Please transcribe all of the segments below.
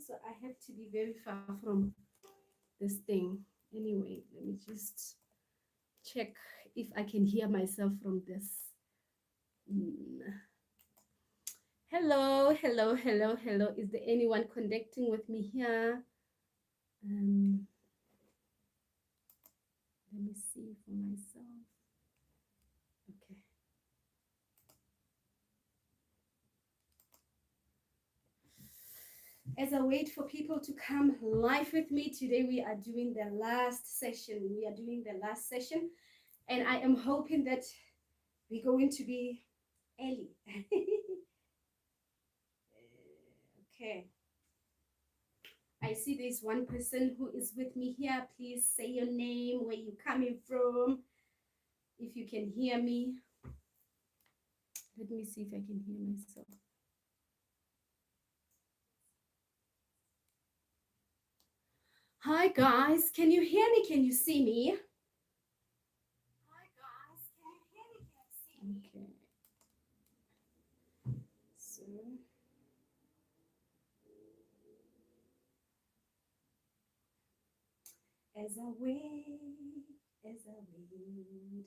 So I have to be very far from this thing. Anyway, let me just check if I can hear myself from this. Mm. Hello, hello, hello, hello. Is there anyone connecting with me here? Um, Let me see for myself. Okay. As I wait for people to come live with me, today we are doing the last session. We are doing the last session, and I am hoping that we're going to be early. Okay. I see there's one person who is with me here. Please say your name, where you coming from, if you can hear me. Let me see if I can hear myself. Hi guys, can you hear me? Can you see me? Hi guys, can you hear me? Can you see me? Okay. So as I wait, as I wait,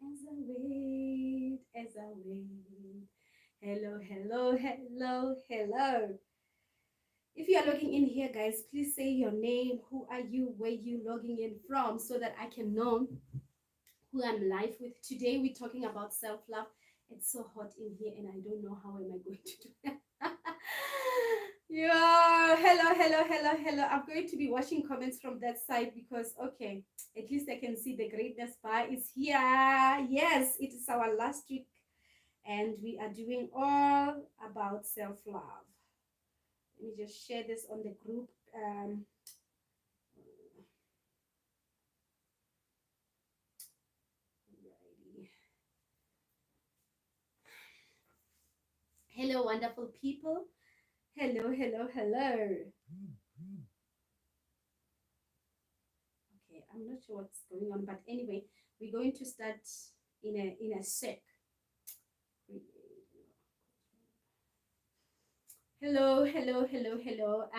as I wait, as I wait. Hello, hello, hello, hello. If you are logging in here, guys, please say your name. Who are you? Where you logging in from, so that I can know who I'm live with. Today we're talking about self-love. It's so hot in here, and I don't know how am I going to do that. Yeah, hello, hello, hello, hello. I'm going to be watching comments from that side because, okay, at least I can see the greatness bar is here. Yes, it is our last week, and we are doing all about self-love. Let me just share this on the group. Alrighty. Hello, wonderful people. Hello, hello, hello. Okay, I'm not sure what's going on, but anyway, we're going to start in a sec. Hello, hello, hello, hello.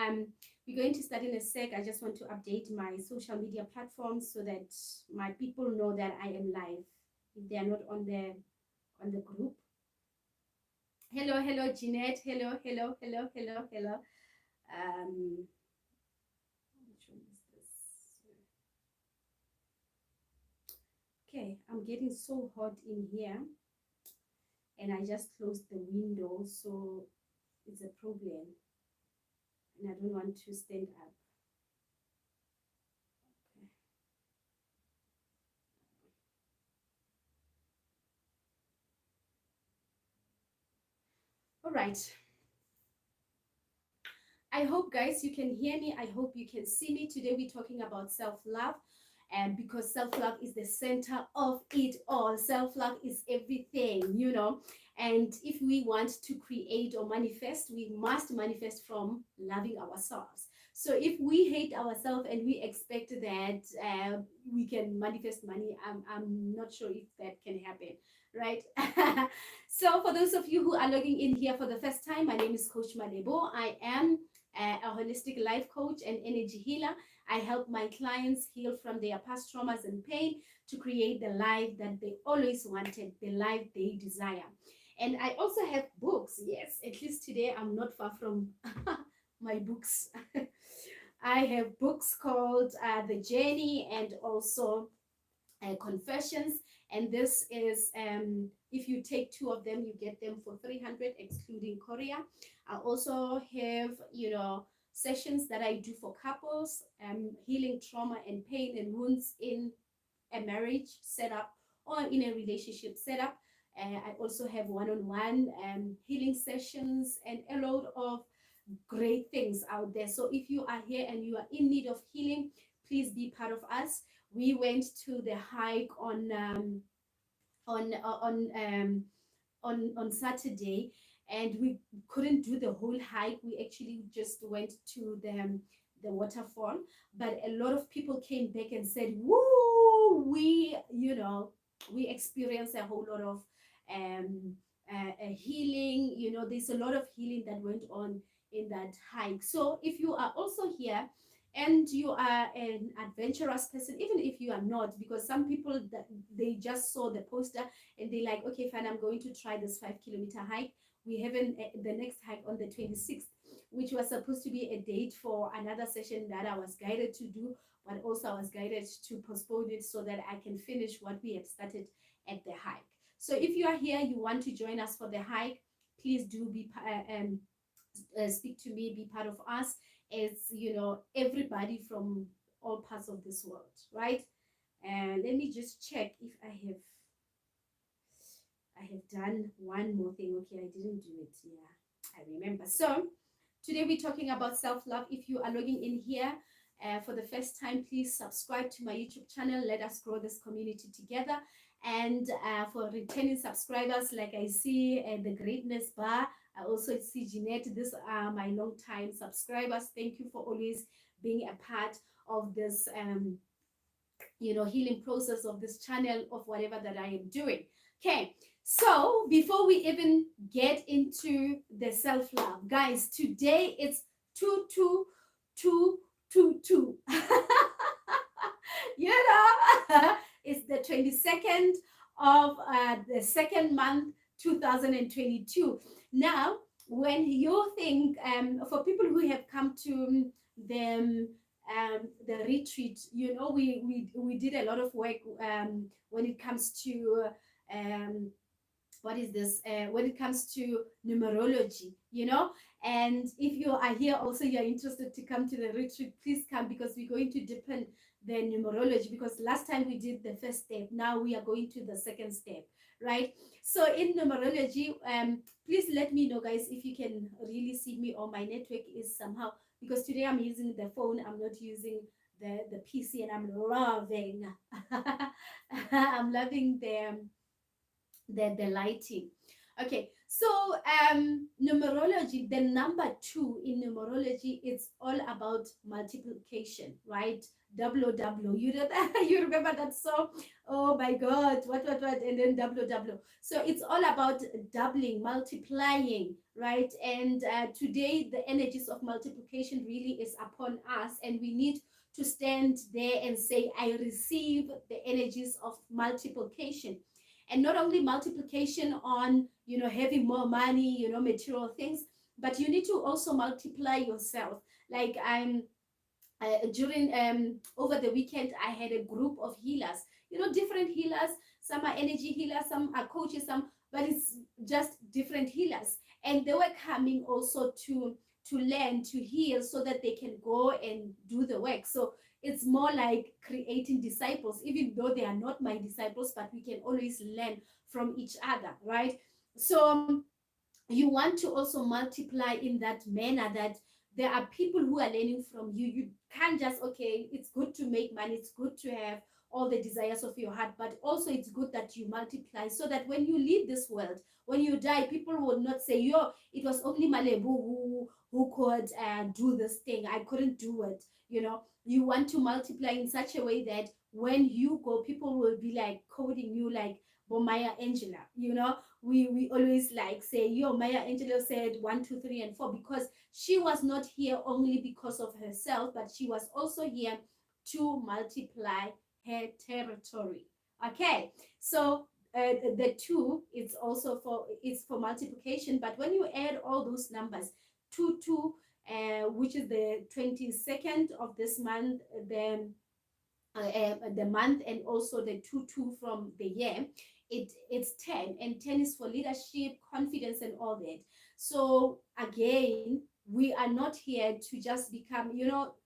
We're going to start in a sec. I just want to update my social media platforms so that my people know that I am live if they are not on the group. Hello, hello, Jeanette. Hello, hello, hello, hello, hello. Which one is this? Okay, I'm getting so hot in here, and I just closed the window, so it's a problem, and I don't want to stand up. Okay. All right. I hope, guys, you can hear me. I hope you can see me. Today we're talking about self-love, and because self-love is the center of it all. Self-love is everything. And if we want to create or manifest, we must manifest from loving ourselves. So if we hate ourselves and we expect that we can manifest money, I'm not sure if that can happen, right? So for those of you who are logging in here for the first time, my name is Coach Malebo. I am a holistic life coach and energy healer. I help my clients heal from their past traumas and pain to create the life that they always wanted, the life they desire. And I also have books. Yes, at least today I'm not far from my books. I have books called The Journey and also Confessions. And this is, if you take two of them, you get them for 300, excluding Korea. I also have, sessions that I do for couples, healing trauma and pain and wounds in a marriage setup or in a relationship setup. I also have one-on-one healing sessions and a lot of great things out there. So if you are here and you are in need of healing, please be part of us. We went to the hike on on Saturday, and we couldn't do the whole hike. We actually just went to the waterfall, but a lot of people came back and said, "Woo! We experienced a whole lot of healing. There's a lot of healing that went on in that hike. So if you are also here and you are an adventurous person, even if you are not, because some people that they just saw the poster and they like, okay, fine, I'm going to try this 5 kilometer hike. We haven't the next hike on the 26th, which was supposed to be a date for another session that I was guided to do, but also I was guided to postpone it so that I can finish what we have started at the hike. So if you are here, you want to join us for the hike, please do speak to me, be part of us. As you know, everybody from all parts of this world, right? And let me just check if I have done one more thing. Okay, I didn't do it. Yeah, I remember. So today we're talking about self-love. If you are logging in here for the first time, please subscribe to my YouTube channel. Let us grow this community together. And for returning subscribers, like I see the greatness bar, I also see Jeanette. These are my long time subscribers. Thank you for always being a part of this healing process of this channel, of whatever that I am doing. Okay, so before we even get into the self-love, guys, today it's 2222. you know it's the 22nd of the second month 2022. Now when you think for people who have come to the retreat, we did a lot of work when it comes to what is this when it comes to numerology, and if you are here also, you're interested to come to the retreat, please come, because we're going to deepen the numerology, because last time we did the first step, now we are going to the second step, right? So in numerology, please let me know, guys, if you can really see me, or my network is somehow, because today I'm using the phone, I'm not using the PC, and I'm loving I'm loving the lighting. Okay, so numerology, the number 2 in numerology, it's all about multiplication, right? Double double, you remember that song? Oh my god, what, and then double. So it's all about doubling, multiplying, right? And today the energies of multiplication really is upon us, and we need to stand there and say, I receive the energies of multiplication. And not only multiplication on having more money, material things, but you need to also multiply yourself. Like I'm during over the weekend, I had a group of healers, different healers. Some are energy healers, some are coaches, but it's just different healers, and they were coming also to learn, to heal, so that they can go and do the work. So it's more like creating disciples, even though they are not my disciples, but we can always learn from each other, right? So you want to also multiply in that manner, that there are people who are learning from you. You can't just, okay, it's good to make money, it's good to have all the desires of your heart, but also it's good that you multiply, so that when you leave this world, when you die, people will not say, yo, it was only Malebu who could do this thing, I couldn't do it. You want to multiply in such a way that when you go, people will be like quoting you, like Maya Angela. We always like say, yo, Maya Angelou said 1 2 3 and 4, because she was not here only because of herself, but she was also here to multiply her territory. Okay, so the 2, it's for multiplication, but when you add all those numbers, 2 which is the 22nd of this month, the month, and also the 2 from the year, it's 10, and 10 is for leadership, confidence, and all that. So again, we are not here to just become,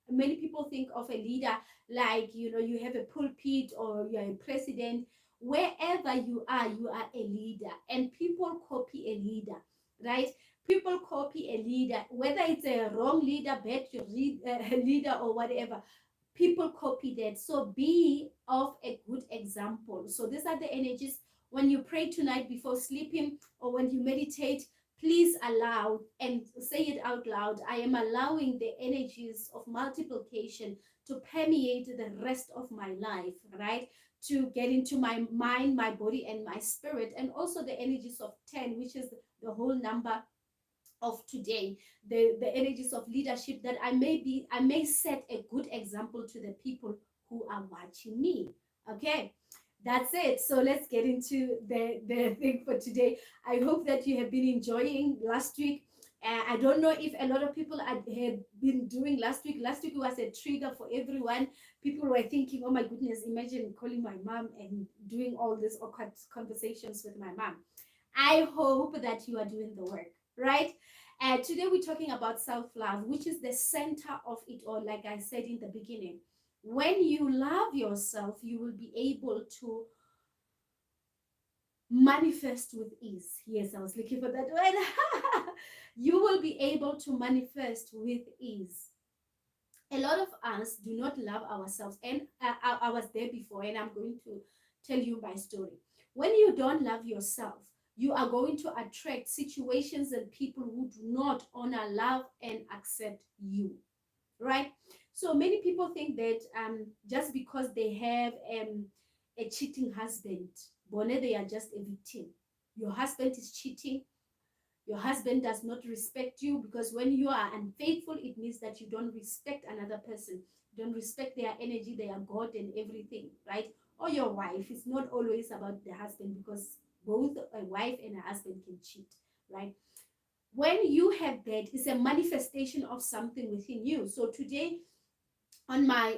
many people think of a leader like, you have a pulpit, or you're a president. Wherever you are a leader, and people copy a leader, right? People copy a leader, whether it's a wrong leader, bad leader, or whatever. People copy that. So be of a good example. So these are the energies. When you pray tonight before sleeping, or when you meditate, please allow and say it out loud, I am allowing the energies of multiplication to permeate the rest of my life, right? To get into my mind, my body, and my spirit. And also the energies of 10, which is the whole number of today, the energies of leadership, that I may set a good example to the people who are watching me. Okay, that's it. So let's get into the thing for today. I hope that you have been enjoying last week. I don't know if a lot of people had been doing last week. Last week was a trigger for everyone. People were thinking, oh my goodness, imagine calling my mom and doing all these awkward conversations with my mom. I hope that you are doing the work, right? Today we're talking about self-love, which is the center of it all, like I said in the beginning. When you love yourself, you will be able to manifest with ease. Yes, I was looking for that word. You will be able to manifest with ease. A lot of us do not love ourselves, and I was there before, and I'm going to tell you my story. When you don't love yourself, you are going to attract situations and people who do not honor, love, and accept you, right? So many people think that just because they have a cheating husband, bonnet, they are just a victim. Your husband is cheating, your husband does not respect you, because when you are unfaithful, it means that you don't respect another person, you don't respect their energy, their God, and everything, right? Or your wife. It's not always about the husband, because both a wife and a husband can cheat, right? When you have that, it's a manifestation of something within you. So today on my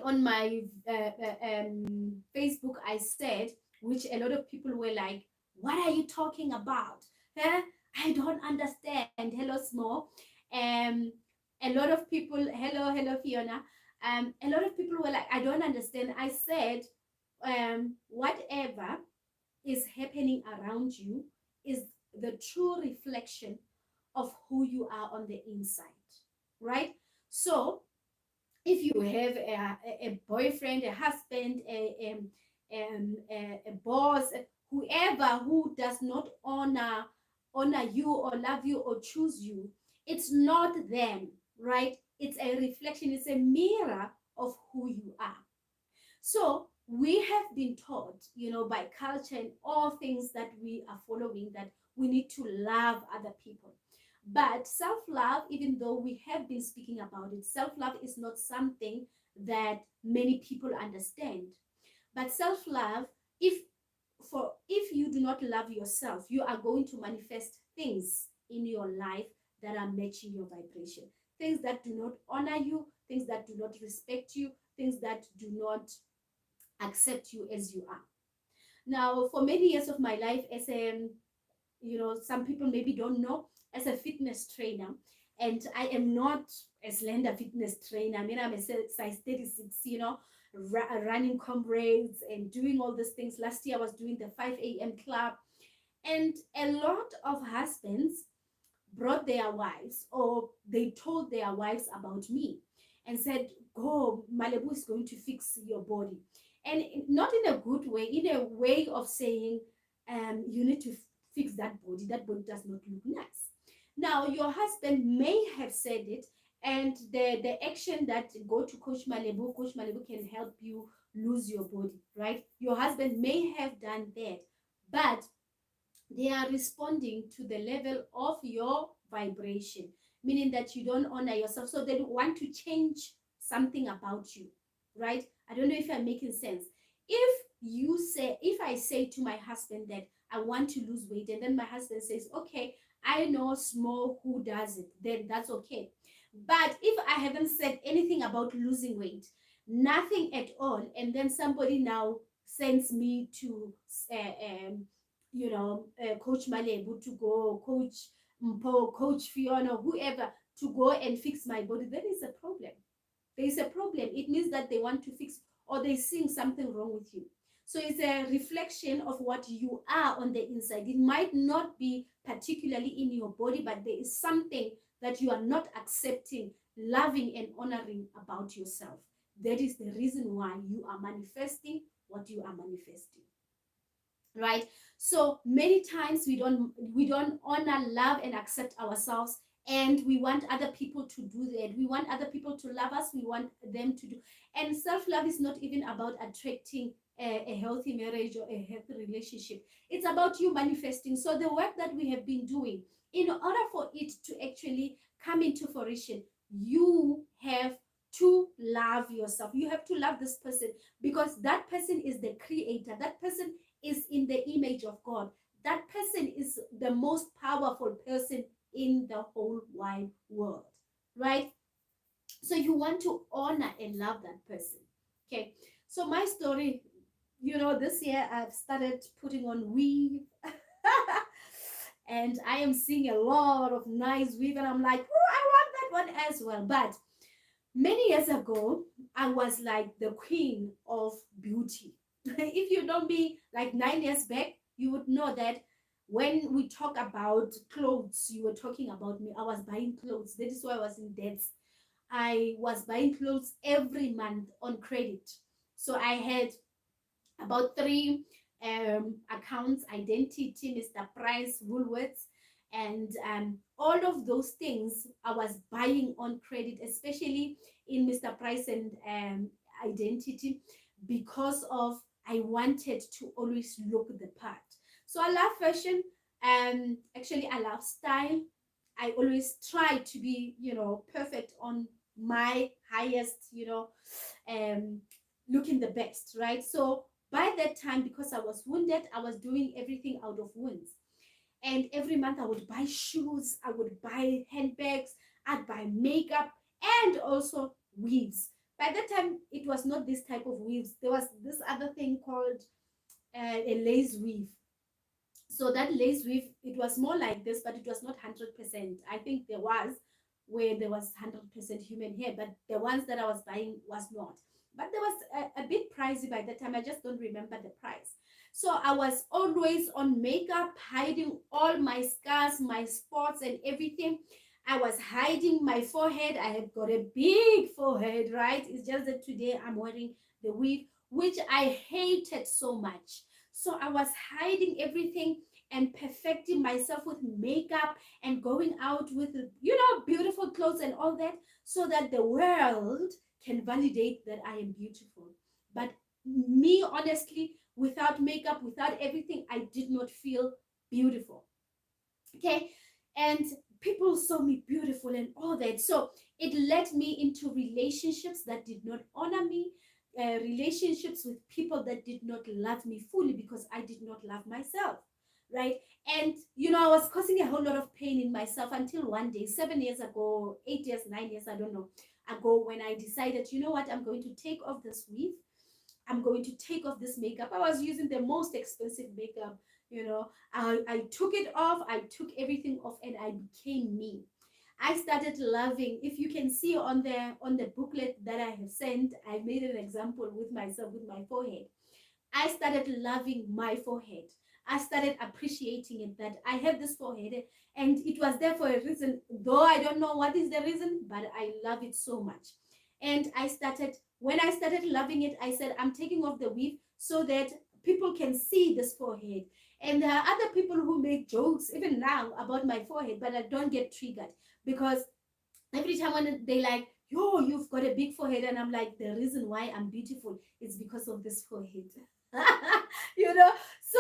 Facebook, I said, which a lot of people were like, "What are you talking about? Huh? I don't understand." Hello, Small. Um, a lot of people. Hello, Fiona. A lot of people were like, "I don't understand." I said, whatever is happening around you is the true reflection of who you are on the inside, right? So if you have a boyfriend, a husband, a boss, whoever who does not honor you or love you or choose you, it's not them, right? It's a reflection, it's a mirror of who you are. So we have been taught, by culture and all things that we are following, that we need to love other people. But self love, even though we have been speaking about it, self love is not something that many people understand. But self love, if if you do not love yourself, you are going to manifest things in your life that are matching your vibration. Things that do not honor you, things that do not respect you, things that do not accept you as you are. Now, for many years of my life, as a, some people maybe don't know, as a fitness trainer, and I am not a slender fitness trainer. I mean, I'm a size 36, running comrades and doing all these things. Last year, I was doing the 5 a.m. club, and a lot of husbands brought their wives, or they told their wives about me and said, "Go, Malibu is going to fix your body." And not in a good way, in a way of saying, you need to fix that body. That body does not look nice. Now, your husband may have said it, and the action that go to Coach Malibu can help you lose your body, right? Your husband may have done that, but they are responding to the level of your vibration, meaning that you don't honor yourself. So they want to change something about you, right? I don't know if I'm making sense. If I say to my husband that I want to lose weight, and then my husband says, "Okay, I know small who does it," then that's okay. But if I haven't said anything about losing weight, nothing at all, and then somebody now sends me to Coach Malebu to go, Coach Mpo, Coach Fiona, whoever, to go and fix my body, there is a problem. There is a problem. It means that they want to fix, or they seeing something wrong with you. So it's a reflection of what you are on the inside. It might not be particularly in your body, but there is something that you are not accepting, loving, and honoring about yourself. That is the reason why you are manifesting what you are manifesting, right? So many times we don't honor, love, and accept ourselves, and we want other people to do that. We want other people to love us, we want them to do. And self-love is not even about attracting a healthy marriage or a healthy relationship. It's about you manifesting. So the work that we have been doing, in order for it to actually come into fruition, you have to love yourself. You have to love this person, because that person is the creator. That person is in the image of God. That person is the most powerful person in the whole wide world, right? So you want to honor and love that person. Okay. So my story, this year I've started putting on weave. And I am seeing a lot of nice weave, and I'm like, oh, I want that one as well. But many years ago, I was like the queen of beauty. If you know me like 9 years back, you would know that when we talk about clothes, you were talking about me. I was buying clothes. That is why I was in debt. I was buying clothes every month on credit. So I had about three accounts: Identity, Mr. Price, Woolworths, and all of those things I was buying on credit, especially in Mr. Price and Identity, because of I wanted to always look the part. So I love fashion, and actually I love style. I always try to be, perfect on my highest, um, looking the best, right? So by that time, because I was wounded, I was doing everything out of wounds. And every month I would buy shoes, I would buy handbags, I'd buy makeup, and also weaves. By that time, it was not this type of weaves. There was this other thing called a lace weave. So that lace weave, it was more like this, but it was not 100%. I think there was where there was 100% human hair, but the ones that I was buying was not. But there was a bit pricey by that time. I just don't remember the price. So I was always on makeup, hiding all my scars, my spots, and everything. I was hiding my forehead. I have got a big forehead, right? It's just that today I'm wearing the weave, which I hated so much. So I was hiding everything and perfecting myself with makeup and going out with, beautiful clothes and all that, so that the world can validate that I am beautiful. But me, honestly, without makeup, without everything, I did not feel beautiful. Okay. And people saw me beautiful and all that. So it led me into relationships that did not honor me, relationships with people that did not love me fully, because I did not love myself, right? And I was causing a whole lot of pain in myself, until one day, 7 years ago, 8 years, 9 years, I don't know, ago, when I decided, you know what, I'm going to take off this weave. I'm going to take off this makeup. I was using the most expensive makeup, I took it off, I took everything off, and I became me. I started loving. If you can see on the booklet that I have sent, I made an example with myself with my forehead. I started loving my forehead. I started appreciating it, that I have this forehead, and it was there for a reason, though I don't know what is the reason, but I love it so much. And when I started loving it, I said, I'm taking off the weave so that people can see this forehead. And there are other people who make jokes even now about my forehead, but I don't get triggered, because every time when they like, yo, you've got a big forehead, and I'm like, the reason why I'm beautiful is because of this forehead. you know so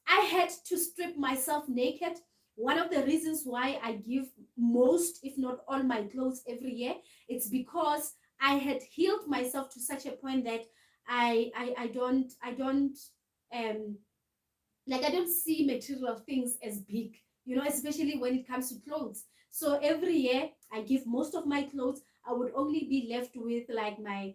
I had to strip myself naked. One of the reasons why I give most, if not all, my clothes every year, it's because I had healed myself to such a point that I don't um like, I don't see material things as big, especially when it comes to clothes. So every year I give most of my clothes. I would only be left with like my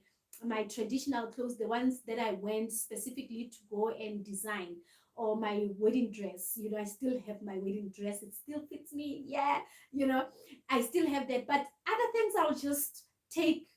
traditional clothes, the ones that I went specifically to go and design, or my wedding dress. I still have my wedding dress. It still fits me. Yeah, I still have that. But other things I'll just take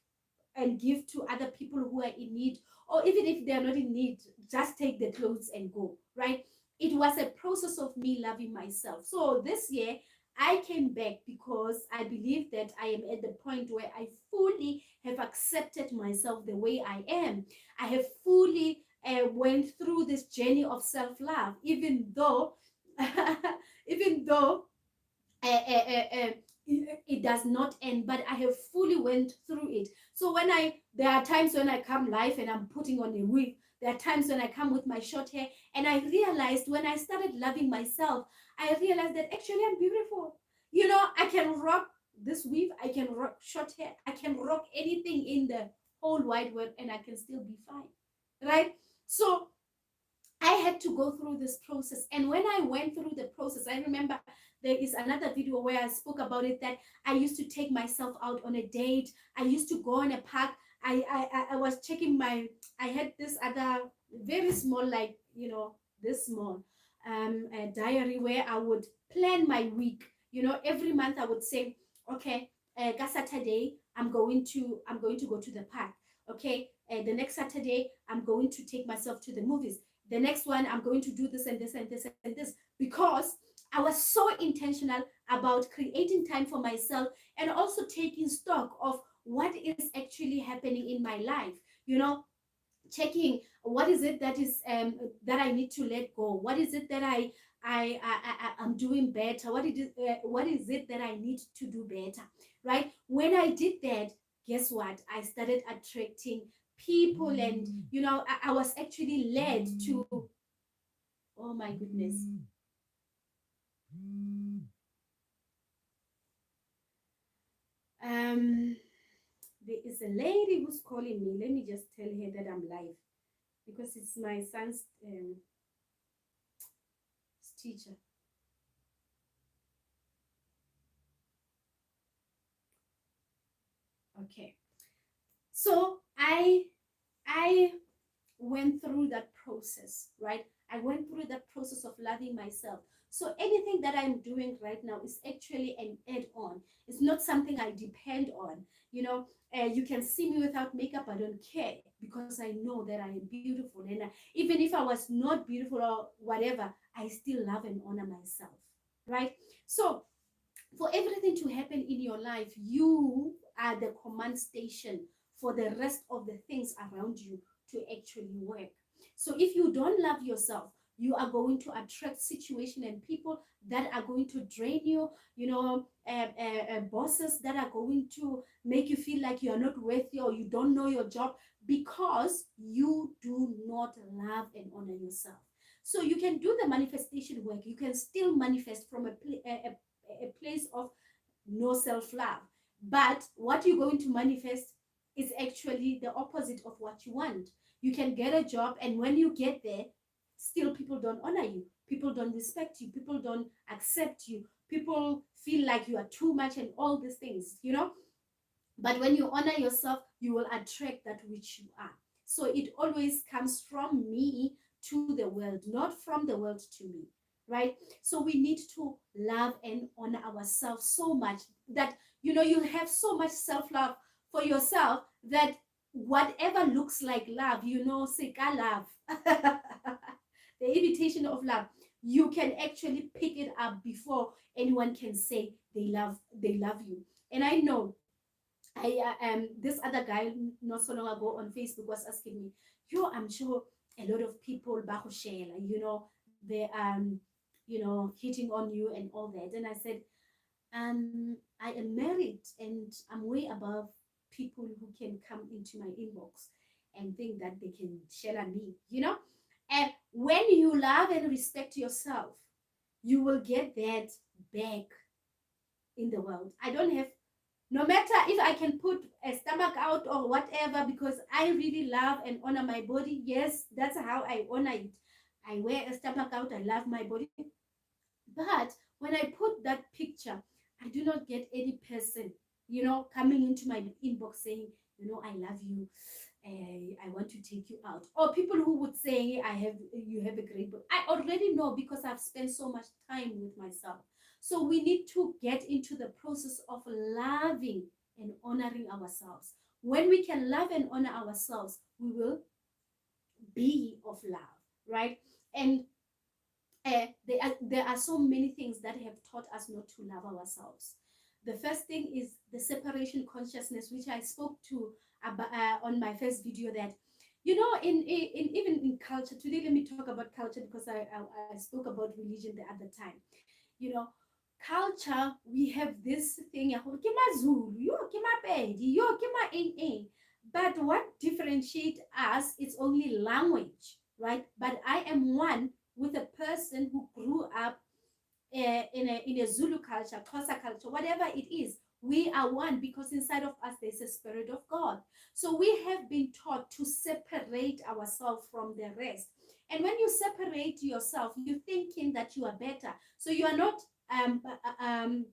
and give to other people who are in need, or even if they are not in need, just take the clothes and go, right? It was a process of me loving myself. So this year I came back because I believe that I am at the point where I fully have accepted myself the way I am. I have fully went through this journey of self-love, even though even though it does not end, but I have fully went through it. So there are times when I come live and I'm putting on a wig. There are times when I come with my short hair, and I realized when I started loving myself, I realized that actually I'm beautiful. I can rock this weave, I can rock short hair, I can rock anything in the whole wide world, and I can still be fine, right? So I had to go through this process. And when I went through the process, I remember there is another video where I spoke about it, that I used to take myself out on a date. I used to go in a park. I was checking my, I had this other very small, like, this small a diary where I would plan my week. Every month I would say, okay, Saturday, I'm going to go to the park. Okay, the next Saturday, I'm going to take myself to the movies. The next one, I'm going to do this and this and this and this, because I was so intentional about creating time for myself, and also taking stock of what is actually happening in my life. Checking what is it that is that I need to let go. What is it that I'm doing better? What is it that I need to do better? Right? When I did that, guess what? I started attracting people, and I was actually led to, oh my goodness. Um, there is a lady who's calling me. Let me just tell her that I'm live, because it's my son's teacher. Okay. So I went through that process, right? I went through that process of loving myself. So anything that I'm doing right now is actually an add-on. It's not something I depend on. You can see me without makeup. I don't care, because I know that I am beautiful. And even if I was not beautiful or whatever, I still love and honor myself, right? So for everything to happen in your life, you are the command station for the rest of the things around you to actually work. So if you don't love yourself, you are going to attract situation and people that are going to drain you, bosses that are going to make you feel like you are not worthy, or you don't know your job, because you do not love and honor yourself. So you can do the manifestation work. You can still manifest from a place of no self love. But what you're going to manifest is actually the opposite of what you want. You can get a job, and when you get there, still people don't honor you, people don't respect you, people don't accept you, people feel like you are too much, and all these things. But when you honor yourself, you will attract that which you are. So it always comes from me to the world, not from the world to me, right? So we need to love and honor ourselves so much that you have so much self-love for yourself, that whatever looks like love, seka love, the invitation of love, you can actually pick it up before anyone can say they love you. And I know, this other guy not so long ago on Facebook was asking me, yo, I'm sure a lot of people bahushela, they hitting on you and all that. And I said, I am married, and I'm way above people who can come into my inbox and think that they can share me. And when you love and respect yourself, you will get that back in the world. I don't have, no matter if I can put a stomach out or whatever, because I really love and honor my body. Yes, that's how I honor it. I wear a stomach out, I love my body. But when I put that picture, I do not get any person, coming into my inbox saying, I love you. I want to take you out. Or people who would say, you have a great body. I already know, because I've spent so much time with myself. So we need to get into the process of loving and honoring ourselves. When we can love and honor ourselves, we will be of love, right? And there are so many things that have taught us not to love ourselves. The first thing is the separation consciousness, which I spoke to about, on my first video. That in even in culture today, let me talk about culture, because I spoke about religion the other time. you know Culture, we have this thing ya gore ke maZulu, yo ke mapedi, yo ke ma eng. But what differentiates us is only language, right? But I am one with a person who grew up in a Zulu culture, Xhosa culture, whatever it is, we are one because inside of us there's a spirit of God. So we have been taught to separate ourselves from the rest. And when you separate yourself, you're thinking that you are better. So you are not um,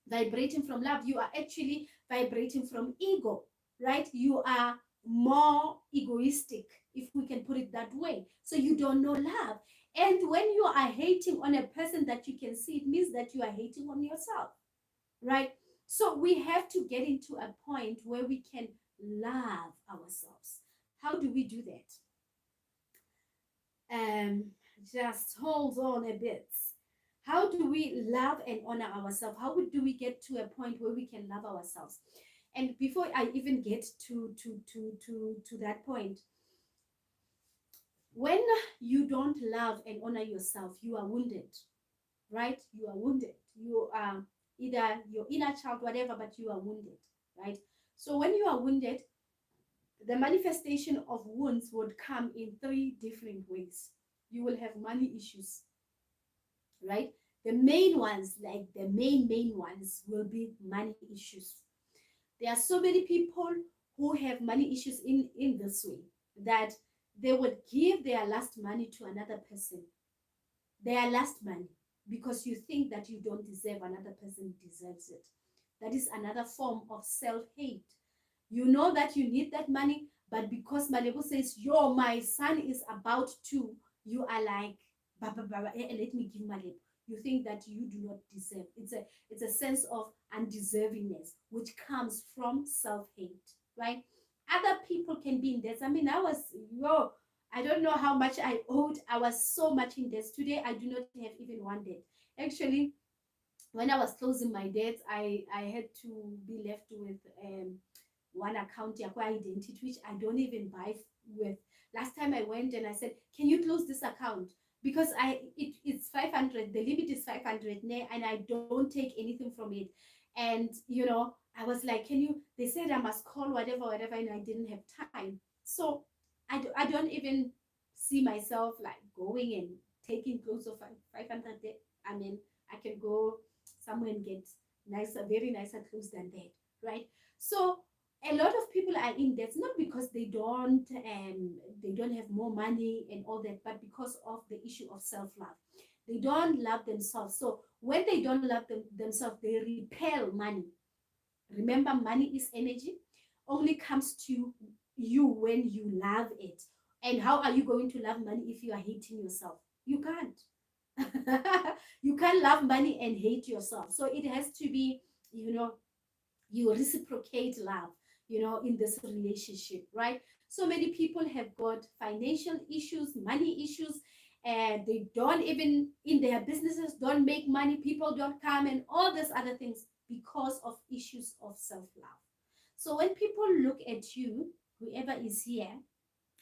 vibrating from love, you are actually vibrating from ego, right? You are more egoistic, if we can put it that way. So you don't know love. And when you are hating on a person that you can see, it means that you are hating on yourself, right? So we have to get into a point where we can love ourselves. How do we do that? um just hold on a bit. How do we love and honor ourselves? How do we get to a point where we can love ourselves? And before I even get to that point, when you don't love and honor yourself, you are wounded, right? You are wounded. You are either your inner child, whatever, but you are wounded, right? So when you are wounded, the manifestation of wounds would come in three different ways. You will have money issues, right? The main ones, like the main ones, will be money issues. There are so many people who have money issues in this way, that they would give their last money to another person, their last money, because you think that you don't deserve, another person deserves it. That is another form of self-hate. You know that you need that money, but because Malebu says, yo, my son is about to, you are like, let me give Malebu. You think that you do not deserve. It's a sense of undeservingness, which comes from self-hate, right? Other people can be in debt. I mean, I don't know how much I owed. I was so much in debt. Today, I do not have even one debt. Actually, when I was closing my debts, I had to be left with one account, Yakwa Identity, which I don't even buy with. Last time I went and I said, can you close this account? Because it's 500, the limit is 500, and I don't take anything from it. And, I was like, they said I must call whatever, and I didn't have time. So I don't even see myself like going and taking close of 500. I mean, I can go somewhere and get nicer, very nicer clothes than that, right? So a lot of people are in debt not because they don't have more money and all that, but because of the issue of self-love. They don't love themselves. So when they don't love themselves, they repel money. Remember, money is energy, only comes to you when you love it. And how are you going to love money if you are hating yourself? You can't. You can't love money and hate yourself. So it has to be, you know, you reciprocate love, in this relationship, right? So many people have got financial issues, money issues, and they don't even, in their businesses, don't make money, people don't come, and all these other things because of issues of self-love. So when people look at you, whoever is here,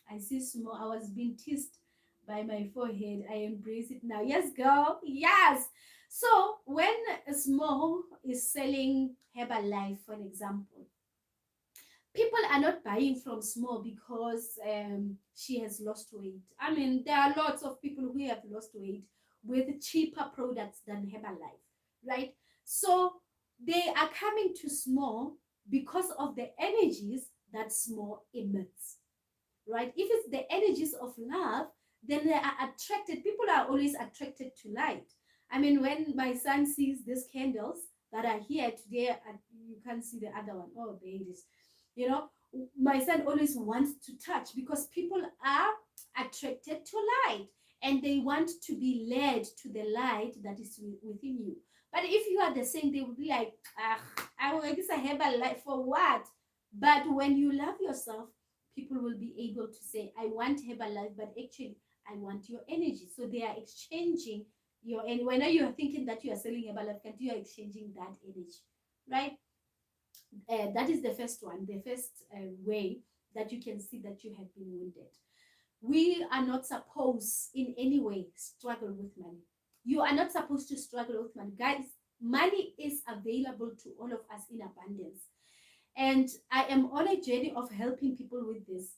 I see small, I was being teased by my forehead. I embrace it now. Yes, girl. Yes. So when a small is selling Herbalife, for example, people are not buying from small because she has lost weight. I mean, there are lots of people who have lost weight with cheaper products than Herbalife, right? So they are coming to small because of the energies that small emits, right? If it's the energies of love, then they are attracted. People are always attracted to light. I mean, when my son sees these candles that are here today, you can't see the other one. Oh, there it is. You know, my son always wants to touch because people are attracted to light and they want to be led to the light that is within you. But if you are the same, they will be like, ah, I will guess I have a light for what? But when you love yourself, people will be able to say, I want Herbalife, but actually, I want your energy. So they are exchanging your, and when you are thinking that you are selling Herbalife, you are exchanging that energy, right? That is the first one, the first way that you can see that you have been wounded. We are not supposed in any way struggle with money. You are not supposed to struggle with money. Guys, money is available to all of us in abundance. And I am on a journey of helping people with this.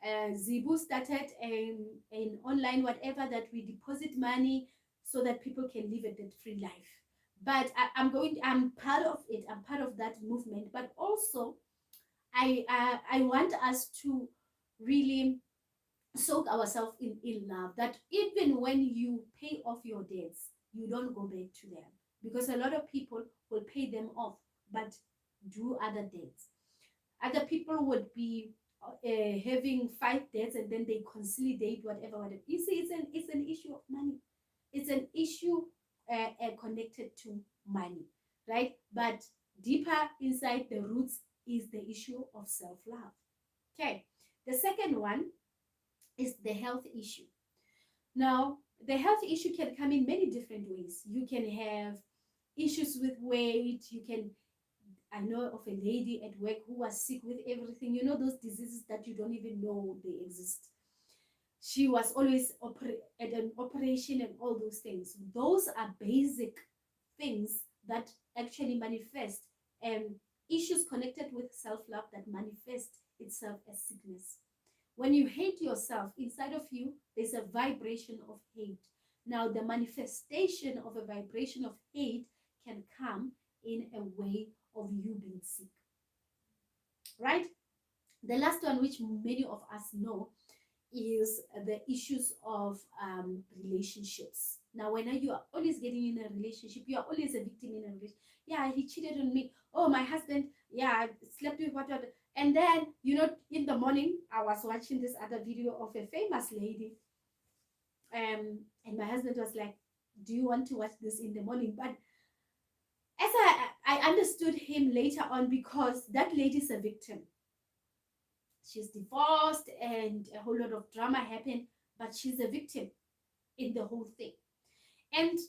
Zibu started an online whatever that we deposit money so that people can live a debt-free life. But I'm part of it. I'm part of that movement. But also, I want us to really soak ourselves in love, that even when you pay off your debts, you don't go back to them, because a lot of people will pay them off but do other debts. Other people would be having five debts and then they consolidate whatever. You see, it's an issue of money. It's an issue connected to money, right? But deeper inside the roots is the issue of self-love. Okay, the second one is the health issue. Now, the health issue can come in many different ways. You can have issues with weight. You can, I know of a lady at work who was sick with everything. You know, those diseases that you don't even know they exist. She was always at an operation and all those things. Those are basic things that actually manifest, and issues connected with self-love that manifest itself as sickness. When you hate yourself, inside of you, there's a vibration of hate. Now, the manifestation of a vibration of hate can come in a way of you being sick, right? The last one, which many of us know, is the issues of relationships. Now, when you are always getting in a relationship, you are always a victim in a relationship. Yeah, he cheated on me. Oh, my husband, yeah, slept with whatever. And then, in the morning, I was watching this other video of a famous lady. And my husband was like, do you want to watch this in the morning? But as I understood him later on, because that lady is a victim. She's divorced and a whole lot of drama happened, but she's a victim in the whole thing. And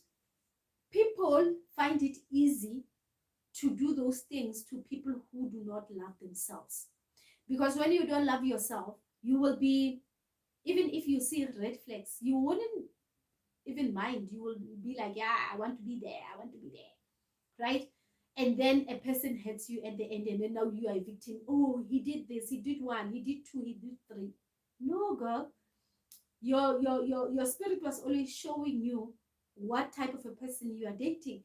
people find it easy to do those things to people who do not love themselves. Because when you don't love yourself, you will be, even if you see red flags, you wouldn't even mind. You will be like, yeah, I want to be there. I want to be there. Right? And then a person hurts you at the end, and then now you are a victim. Oh, he did this, he did one, he did two, he did three. No, girl. Your spirit was always showing you what type of a person you are dating,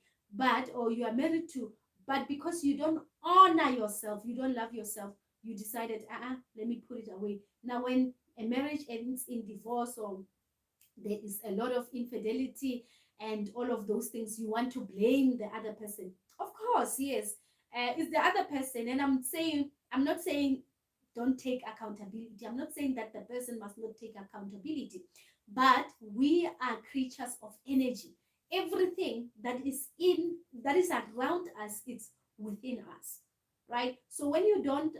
or you are married to. But because you don't honor yourself, you don't love yourself, you decided, let me put it away. Now, when a marriage ends in divorce, or there is a lot of infidelity and all of those things, you want to blame the other person. Of course, yes, it's the other person. And I'm not saying don't take accountability. I'm not saying that the person must not take accountability, but we are creatures of energy. Everything that is around us, it's within us, right? So when you don't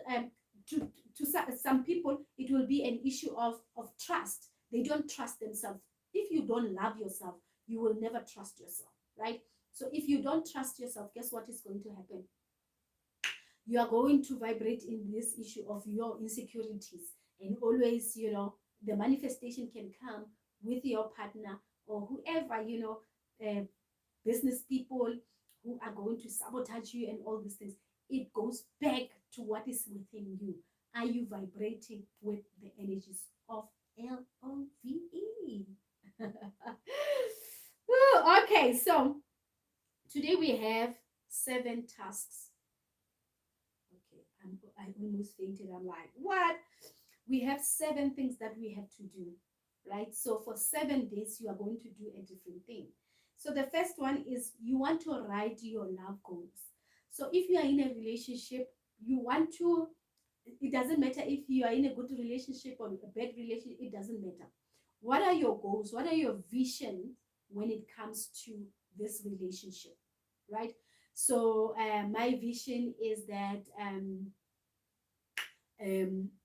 some people, it will be an issue of trust. They don't trust themselves. If you don't love yourself, you will never trust yourself, right? So if you don't trust yourself, guess what is going to happen? You are going to vibrate in this issue of your insecurities, and always, the manifestation can come with your partner or whoever, business people who are going to sabotage you and all these things. It goes back to what is within you. Are you vibrating with the energies of LOVE? Okay, so today we have 7 tasks. Okay, I almost fainted. I'm like, what? We have 7 things that we have to do, right? So for 7 days, you are going to do a different thing. So the first one is you want to write your love goals. So if you are in a relationship, you want to, it doesn't matter if you are in a good relationship or a bad relationship, it doesn't matter. What are your goals? What are your visions when it comes to this relationship, right? So my vision is that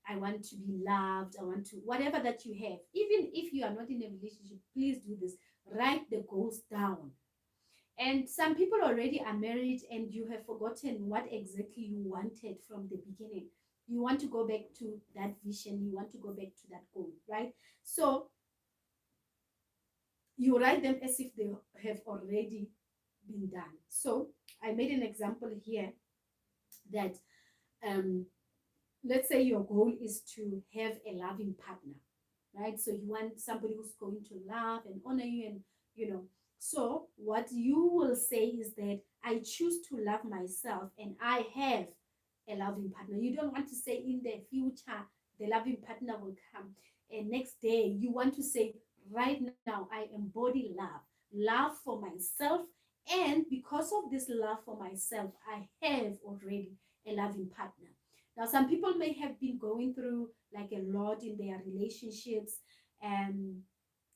I want to be loved. I want to, whatever that you have, even if you are not in a relationship, please do this. Write the goals down. And some people already are married and you have forgotten what exactly you wanted from the beginning. You want to go back to that vision. You want to go back to that goal, right? So you write them as if they have already been done. So I made an example here that let's say your goal is to have a loving partner, right? So you want somebody who's going to love and honor you, and So what you will say is that I choose to love myself and I have a loving partner. You don't want to say in the future the loving partner will come, and next day you want to say right now I embody love for myself, and because of this love for myself I have already a loving partner. Now some people may have been going through like a lot in their relationships and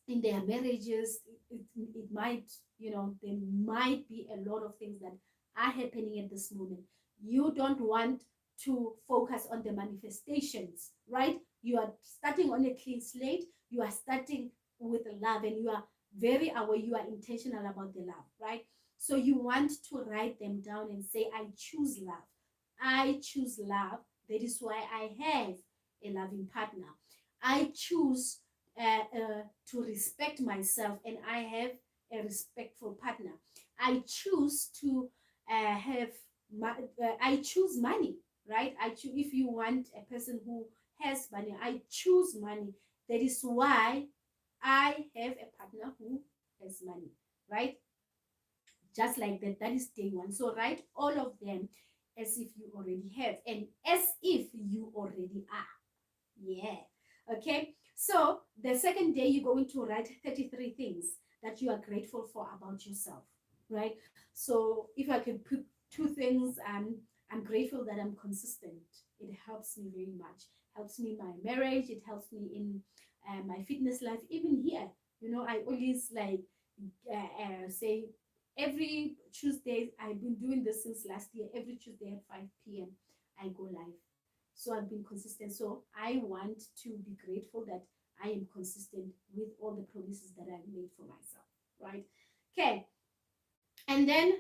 in their marriages. It might, there might be a lot of things that are happening at this moment. You don't want to focus on the manifestations, right? You are starting on a clean slate. You are starting with love, and you are very aware, you are intentional about the love, right? So you want to write them down and say, I choose love. I choose love. That is why I have a loving partner. I choose to respect myself, and I have a respectful partner. I choose to have I choose money, right? I choose. If you want a person who has money, I choose money. That is why I have a partner who has money, right? Just like that. That is day one. So write all of them as if you already have, and as if you already are. Yeah. Okay. So the second day, you're going to write 33 things that you are grateful for about yourself, right? So if I can put two things, I'm grateful that I'm consistent. It helps me very much. Helps me in my marriage. It helps me in my fitness life. Even here, I always like say every Tuesday. I've been doing this since last year. Every Tuesday at 5 p.m. I go live. So I've been consistent. So I want to be grateful that I am consistent with all the promises that I've made for myself, right? Okay. And then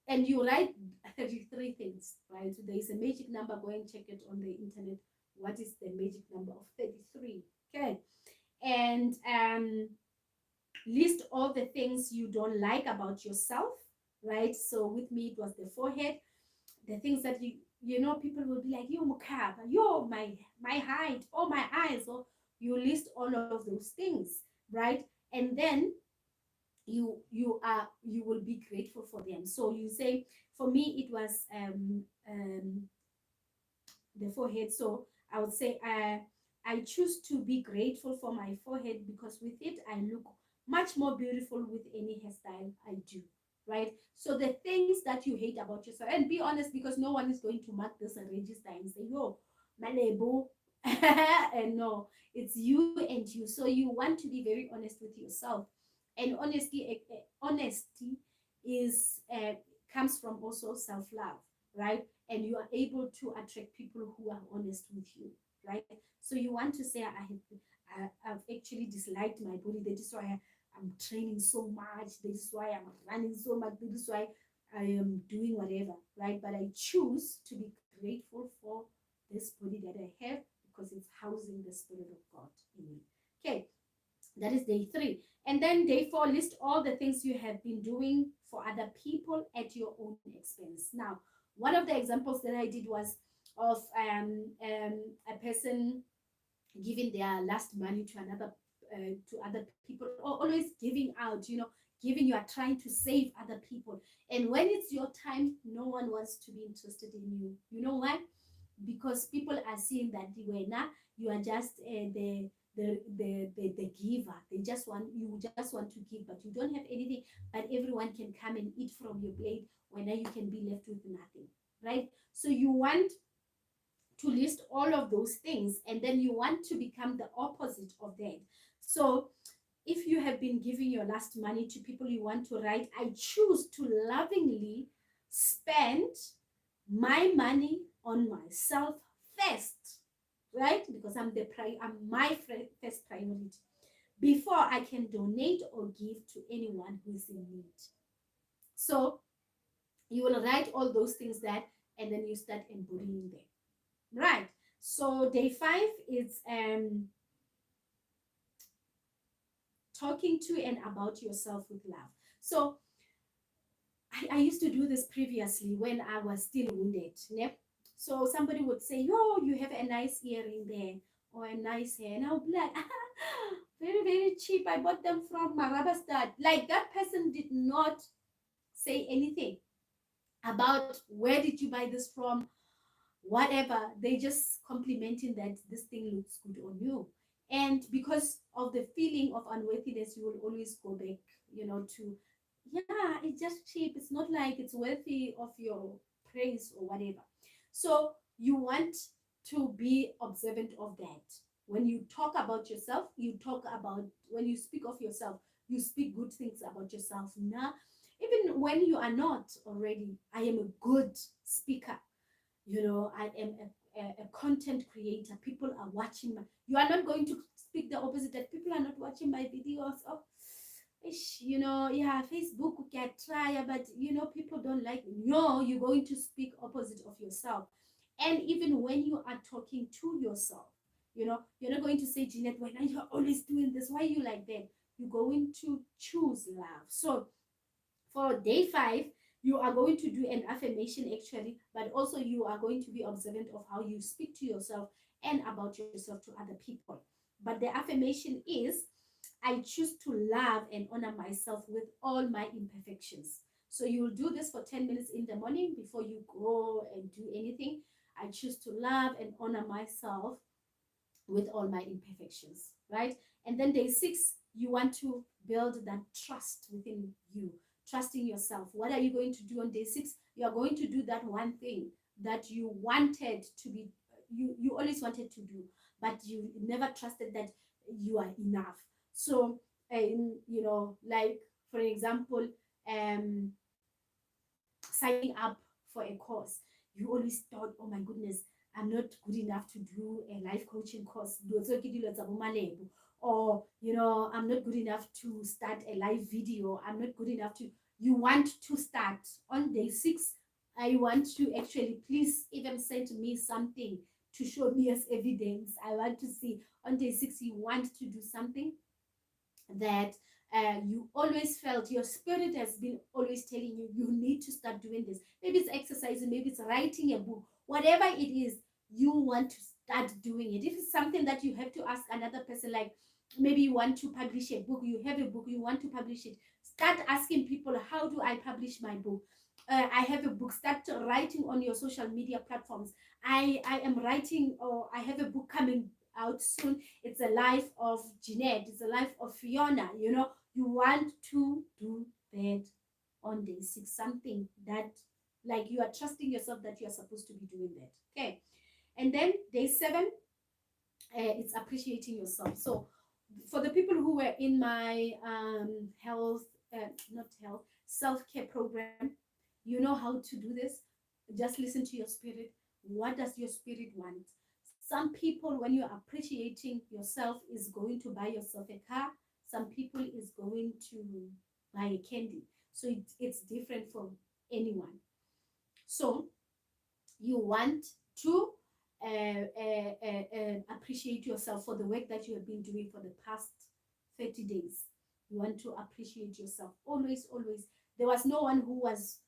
and you write 33 things, right? So there is a magic number. Go and check it on the internet. What is the magic number of 33? Okay. And list all the things you don't like about yourself, right? So with me it was the forehead, the things that people will be like, yo mukaba, yo my height, or my eyes, or you list all of those things, right? And then you will be grateful for them. So you say, for me it was the forehead. So I would say, I choose to be grateful for my forehead because with it I look much more beautiful with any hairstyle I do. Right? So the things that you hate about yourself, and be honest, because no one is going to mark this and register and say, yo, malebo. And no, it's you and you. So you want to be very honest with yourself. And honesty is comes from also self-love, right? And you are able to attract people who are honest with you, right? So you want to say, I've actually disliked my body. That is why I'm training so much. This is why I'm running so much. This is why I am doing whatever, right? But I choose to be grateful for this body that I have because it's housing the Spirit of God in me. Okay, that is day 3. And then day 4, list all the things you have been doing for other people at your own expense. Now, one of the examples that I did was of a person giving their last money to another to other people, or always giving out, giving, you are trying to save other people, and when it's your time no one wants to be interested in you. You know why? Because people are seeing that you are just the giver. They just want, you just want to give, but you don't have anything, but everyone can come and eat from your plate when you can be left with nothing, right? So you want to list all of those things, and then you want to become the opposite of that. So if you have been giving your last money to people, you want to write, I choose to lovingly spend my money on myself first, right? Because I'm my first priority before I can donate or give to anyone who is in need. So you will write all those things that, and then you start embodying them. Right. So day 5 is talking to and about yourself with love. So I used to do this previously when I was still wounded. Yep. So somebody would say, yo, you have a nice earring there, or a nice hair. And I would be like, very, very cheap. I bought them from Marabastad. Like that person did not say anything about where did you buy this from, whatever. They just complimenting that this thing looks good on you. And because of the feeling of unworthiness, you will always go back, to, yeah, it's just cheap. It's not like it's worthy of your praise or whatever. So you want to be observant of that. When you talk about yourself, when you speak of yourself, you speak good things about yourself. Now, even when you are not already, I am a good speaker. I am a content creator. People are watching my, you are not going to speak the opposite, that people are not watching my videos. Oh, yeah, Facebook we can try, but people don't like me. No, you're going to speak opposite of yourself. And even when you are talking to yourself, you're not going to say, Jeanette, why are you always doing this? Why are you like that? You're going to choose love. So for day 5, you are going to do an affirmation actually, but also you are going to be observant of how you speak to yourself and about yourself to other people. But the affirmation is, I choose to love and honor myself with all my imperfections. So you will do this for 10 minutes in the morning before you go and do anything. I choose to love and honor myself with all my imperfections, right? And then day 6, you want to build that trust within you, trusting yourself. What are you going to do on day 6? You are going to do that one thing that you wanted to be, you always wanted to do, but you never trusted that you are enough. So, like for example, um, signing up for a course, you always thought, oh my goodness, I'm not good enough to do a life coaching course. Or, I'm not good enough to start a live video. I'm not good enough to, you want to start on day 6. I want to actually, please even send me something to show me as evidence. I want to see on day 6, you want to do something that you always felt your spirit has been always telling you, you need to start doing this. Maybe it's exercising, maybe it's writing a book, whatever it is, you want to start doing it. If it's something that you have to ask another person, like maybe you want to publish a book, you have a book, you want to publish it, start asking people, how do I publish my book? I have a book. Start writing on your social media platforms. I am writing, or I have a book coming out soon. It's a life of Jeanette. It's a life of Fiona. You want to do that on day 6. Something that, like, you are trusting yourself that you are supposed to be doing that. Okay. And then day 7, it's appreciating yourself. So for the people who were in my not health, self-care program, you know how to do this. Just listen to your spirit. What does your spirit want? Some people, when you're appreciating yourself, is going to buy yourself a car. Some people is going to buy a candy. So it's different from anyone. So you want to appreciate yourself for the work that you have been doing for the past 30 days. You want to appreciate yourself. Always, always. There was no one who was,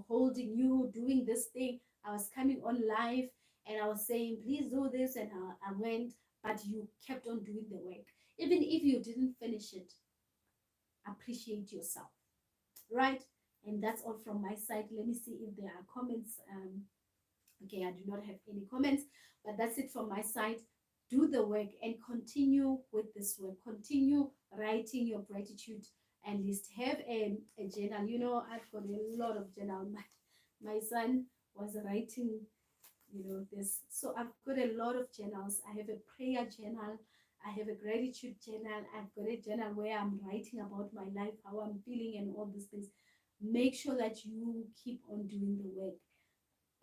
holding you, doing this thing. I was coming on live and I was saying, please do this. And I went, but you kept on doing the work. Even if you didn't finish it, appreciate yourself, right? And that's all from my side. Let me see if there are comments. Okay, I do not have any comments, but that's it from my side. Do the work and continue with this work. Continue writing your gratitude and list. Have a journal. I've got a lot of journal. My son was writing, this. So I've got a lot of journals. I have a prayer journal. I have a gratitude journal. I've got a journal where I'm writing about my life, how I'm feeling, and all these things. Make sure that you keep on doing the work.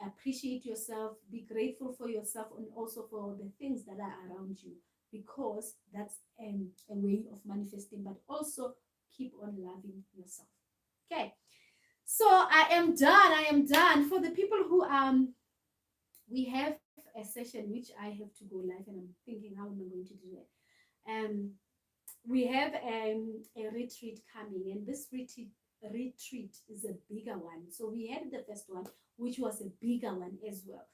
Appreciate yourself, be grateful for yourself, and also for the things that are around you, because that's a way of manifesting. But also keep on loving yourself. Okay, so I am done. For the people who we have a session which I have to go live, and I'm thinking, how am I going to do it? We have a retreat coming, and this retreat is a bigger one. So we had the first one, which was a bigger one as well.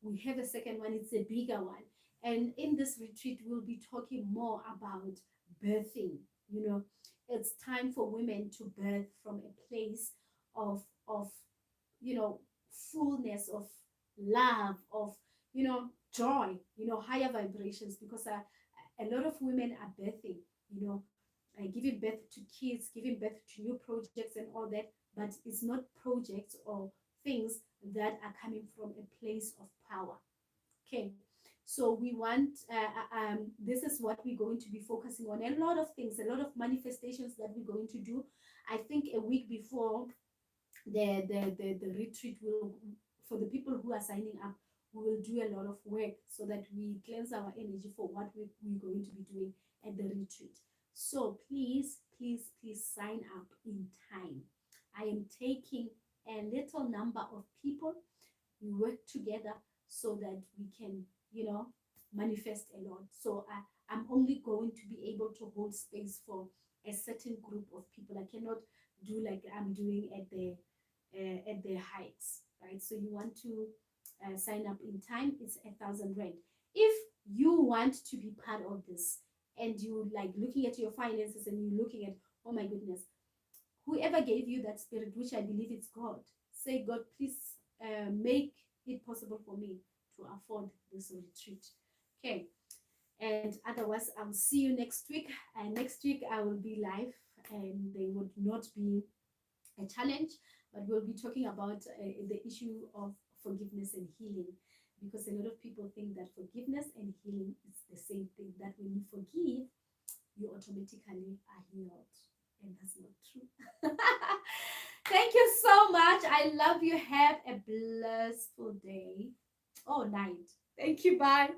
We have a second one, it's a bigger one. And in this retreat, we'll be talking more about birthing. You know, it's time for women to birth from a place of fullness, of love, of joy, higher vibrations, because a lot of women are birthing, giving birth to kids, giving birth to new projects and all that, but it's not projects or things that are coming from a place of power. Okay, so we want, this is what we're going to be focusing on. A lot of things, a lot of manifestations that we're going to do. I think a week before the retreat, will, for the people who are signing up, we will do a lot of work so that we cleanse our energy for what we're going to be doing at the retreat. So please, please, please sign up in time. I am taking a little number of people. We work together so that we can, manifest a lot. So I'm only going to be able to hold space for a certain group of people. I cannot do like I'm doing at the hikes, right? So you want to sign up in time. It's 1,000 rand. If you want to be part of this, and you like looking at your finances and you're looking at, oh my goodness, whoever gave you that spirit, which I believe it's God, say, God, please make it possible for me to afford this retreat. Okay. And otherwise, I'll see you next week. And next week, I will be live, and there would not be a challenge, but we'll be talking about the issue of forgiveness and healing, because a lot of people think that forgiveness and healing is the same thing, that when you forgive, you automatically are healed. And that's not true. Thank you so much. I love you. Have a blissful day or night. Thank you. Bye.